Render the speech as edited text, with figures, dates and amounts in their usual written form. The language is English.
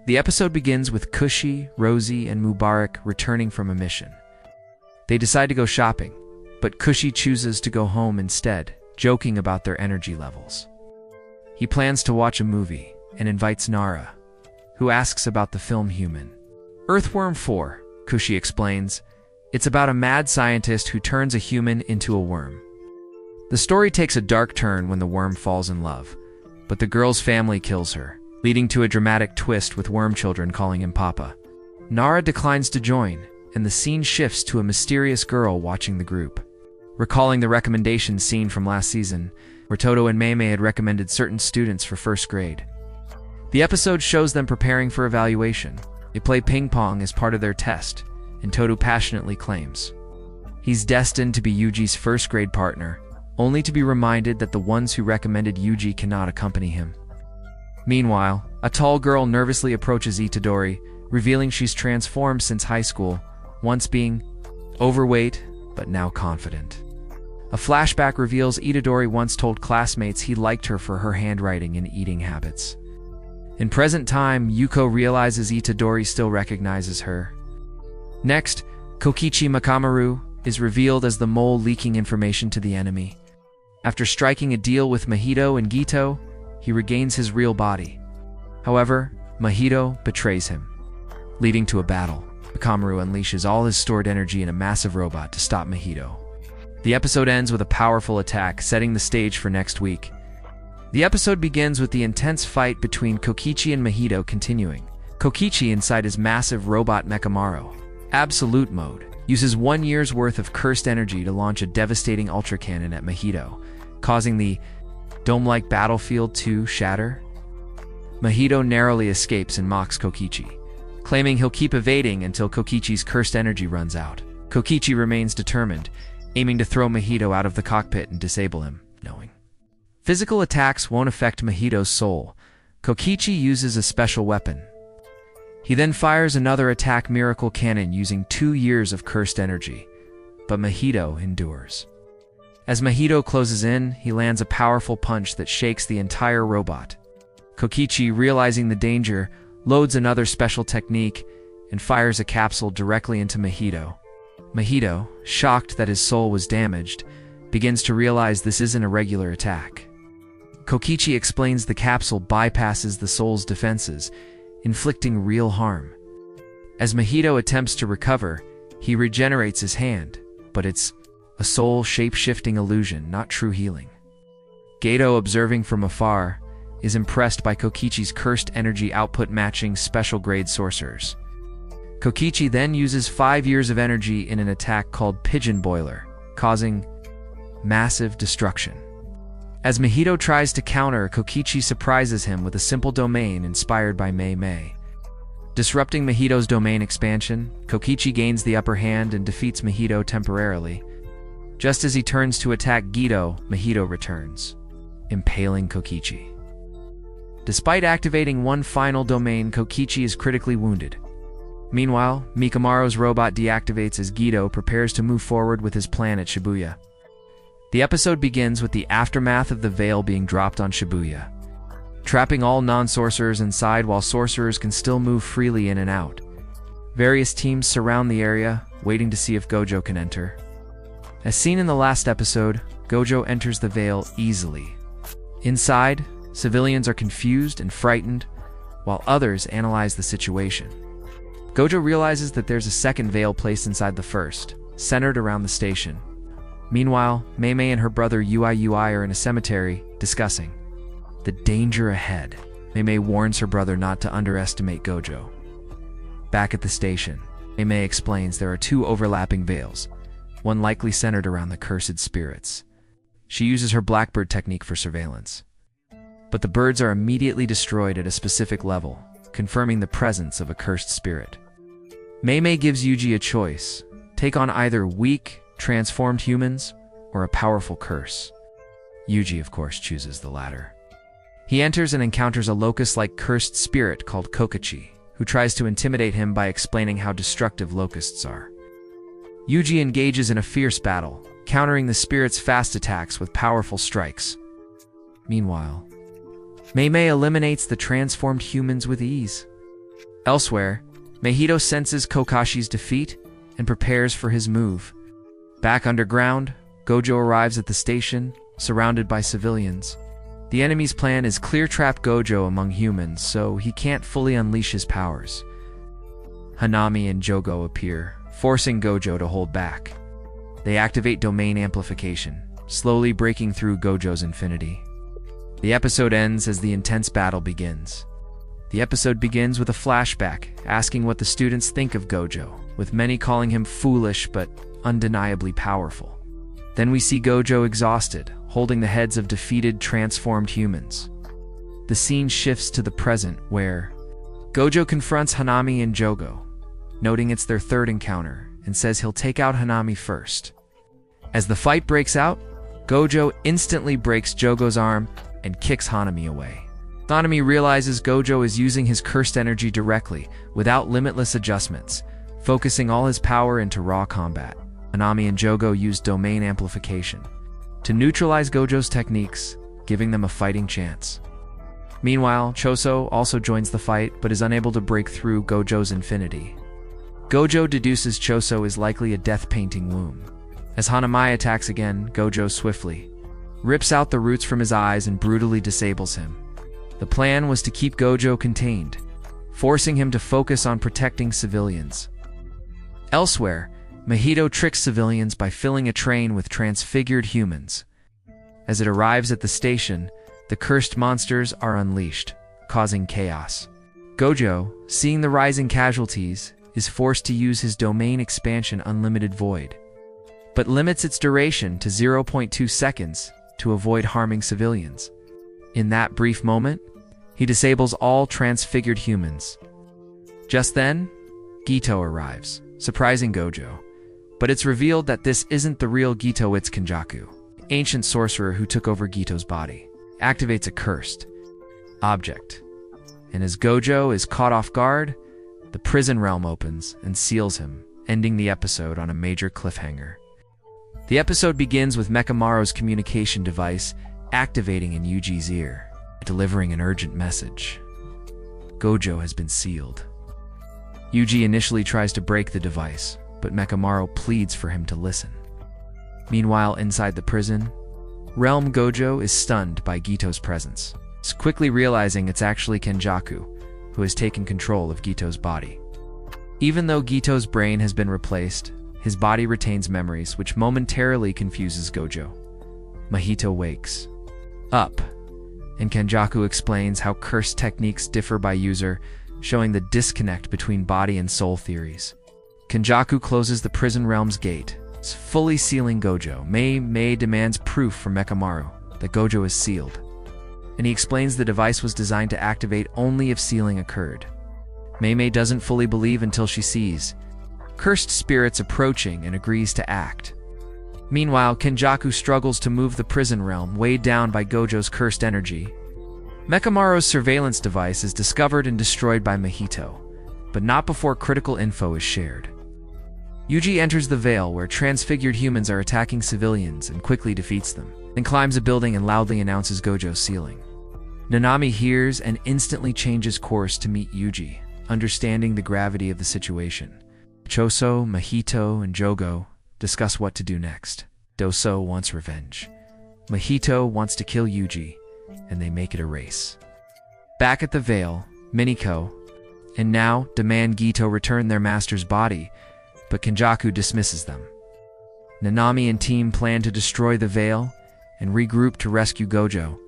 The episode begins with Kushi, Rosie, and Mubarak returning from a mission. They decide to go shopping, but Kushi chooses to go home instead, joking about their energy levels. He plans to watch a movie and invites Nara, who asks about the film Human. Earthworm 4, Kushi explains, it's about a mad scientist who turns a human into a worm. The story takes a dark turn when the worm falls in love, but the girl's family kills her, leading to a dramatic twist with worm children calling him Papa. Nara declines to join, and the scene shifts to a mysterious girl watching the group. Recalling the recommendation scene from last season, where Todo and Mei had recommended certain students for first grade. The episode shows them preparing for evaluation. They play ping pong as part of their test, and Todo passionately claims he's destined to be Yuji's first grade partner, only to be reminded that the ones who recommended Yuji cannot accompany him. Meanwhile, a tall girl nervously approaches Itadori, revealing she's transformed since high school, once being overweight, but now confident. A flashback reveals Itadori once told classmates he liked her for her handwriting and eating habits. In present time, Yuko realizes Itadori still recognizes her. Next, Kokichi Makamaru is revealed as the mole leaking information to the enemy. After striking a deal with Mahito and Gito, he regains his real body. However, Mahito betrays him, leading to a battle. Makamaru unleashes all his stored energy in a massive robot to stop Mahito. The episode ends with a powerful attack, setting the stage for next week. The episode begins with the intense fight between Kokichi and Mahito continuing. Kokichi, inside his massive robot Mekamaru, Absolute Mode, uses 1 year's worth of cursed energy to launch a devastating ultra cannon at Mahito, causing the dome-like battlefield to shatter. Mahito narrowly escapes and mocks Kokichi, claiming he'll keep evading until Kokichi's cursed energy runs out. Kokichi remains determined, aiming to throw Mahito out of the cockpit and disable him, knowing physical attacks won't affect Mahito's soul. Kokichi uses a special weapon. He then fires another attack miracle cannon using 2 years of cursed energy, but Mahito endures. As Mahito closes in, he lands a powerful punch that shakes the entire robot. Kokichi, realizing the danger, loads another special technique and fires a capsule directly into Mahito. Mahito, shocked that his soul was damaged, begins to realize this isn't a regular attack. Kokichi explains the capsule bypasses the soul's defenses, inflicting real harm. As Mahito attempts to recover, he regenerates his hand, but it's a soul shape-shifting illusion, not true healing. Gato, observing from afar, is impressed by Kokichi's cursed energy output matching special-grade sorcerers. Kokichi then uses 5 years of energy in an attack called Pigeon Boiler, causing massive destruction. As Mahito tries to counter, Kokichi surprises him with a simple domain inspired by Mei. Disrupting Mahito's domain expansion, Kokichi gains the upper hand and defeats Mahito temporarily. Just as he turns to attack Gito, Mahito returns, impaling Kokichi. Despite activating one final domain, Kokichi is critically wounded. Meanwhile, Mikamaru's robot deactivates as Gito prepares to move forward with his plan at Shibuya. The episode begins with the aftermath of the veil being dropped on Shibuya, trapping all non-sorcerers inside while sorcerers can still move freely in and out. Various teams surround the area, waiting to see if Gojo can enter. As seen in the last episode, Gojo enters the veil easily. Inside, civilians are confused and frightened, while others analyze the situation. Gojo realizes that there's a second veil placed inside the first, centered around the station. Meanwhile, Mei and her brother Ui are in a cemetery, discussing the danger ahead. Mei warns her brother not to underestimate Gojo. Back at the station, Mei explains there are 2 overlapping veils, one likely centered around the cursed spirits. She uses her blackbird technique for surveillance. But the birds are immediately destroyed at a specific level, confirming the presence of a cursed spirit. Mei gives Yuji a choice: take on either weak, transformed humans or a powerful curse. Yuji, of course, chooses the latter. He enters and encounters a locust-like cursed spirit called Kokichi, who tries to intimidate him by explaining how destructive locusts are. Yuji engages in a fierce battle, countering the spirit's fast attacks with powerful strikes. Meanwhile, Mei eliminates the transformed humans with ease. Elsewhere, Mahito senses Kokashi's defeat and prepares for his move. Back underground, Gojo arrives at the station, surrounded by civilians. The enemy's plan is clear-trap Gojo among humans, so he can't fully unleash his powers. Hanami and Jogo appear, forcing Gojo to hold back. They activate domain amplification, slowly breaking through Gojo's infinity. The episode ends as the intense battle begins. The episode begins with a flashback, asking what the students think of Gojo, with many calling him foolish but undeniably powerful. Then we see Gojo exhausted, holding the heads of defeated, transformed humans. The scene shifts to the present, where Gojo confronts Hanami and Jogo, noting it's their third encounter, and says he'll take out Hanami first. As the fight breaks out, Gojo instantly breaks Jogo's arm and kicks Hanami away. Hanami realizes Gojo is using his cursed energy directly, without limitless adjustments, focusing all his power into raw combat. Hanami and Jogo use domain amplification to neutralize Gojo's techniques, giving them a fighting chance. Meanwhile, Choso also joins the fight, but is unable to break through Gojo's infinity. Gojo deduces Choso is likely a death-painting womb. As Hanami attacks again, Gojo swiftly rips out the roots from his eyes and brutally disables him. The plan was to keep Gojo contained, forcing him to focus on protecting civilians. Elsewhere, Mahito tricks civilians by filling a train with transfigured humans. As it arrives at the station, the cursed monsters are unleashed, causing chaos. Gojo, seeing the rising casualties, is forced to use his domain expansion Unlimited Void, but limits its duration to 0.2 seconds to avoid harming civilians. In that brief moment, he disables all transfigured humans. Just then, Gito arrives, surprising Gojo, but it's revealed that this isn't the real Gito, it's Kenjaku, ancient sorcerer who took over Gito's body, activates a cursed object. And as Gojo is caught off guard, the prison realm opens and seals him, ending the episode on a major cliffhanger. The episode begins with Mechamaru's communication device activating in Yuji's ear, delivering an urgent message. Gojo has been sealed. Yuji initially tries to break the device, but Mechamaru pleads for him to listen. Meanwhile, inside the prison, Realm Gojo is stunned by Gito's presence, quickly realizing it's actually Kenjaku, who has taken control of Gito's body. Even though Gito's brain has been replaced, his body retains memories, which momentarily confuses Gojo. Mahito wakes up, and Kenjaku explains how cursed techniques differ by user, showing the disconnect between body and soul theories. Kenjaku closes the prison realm's gate, fully sealing Gojo. Mei demands proof from Mechamaru that Gojo is sealed, and he explains the device was designed to activate only if sealing occurred. Mei doesn't fully believe until she sees cursed spirits approaching and agrees to act. Meanwhile, Kenjaku struggles to move the prison realm, weighed down by Gojo's cursed energy. Mechamaru's surveillance device is discovered and destroyed by Mahito, but not before critical info is shared. Yuji enters the Vale, where transfigured humans are attacking civilians, and quickly defeats them, then climbs a building and loudly announces Gojo's sealing. Nanami hears and instantly changes course to meet Yuji, understanding the gravity of the situation. Choso, Mahito, and Jogo discuss what to do next. Doso wants revenge. Mahito wants to kill Yuji, and they make it a race. Back at the Vale, Minako and now demand Gito return their master's body, but Kenjaku dismisses them. Nanami and team plan to destroy the Vale and regroup to rescue Gojo,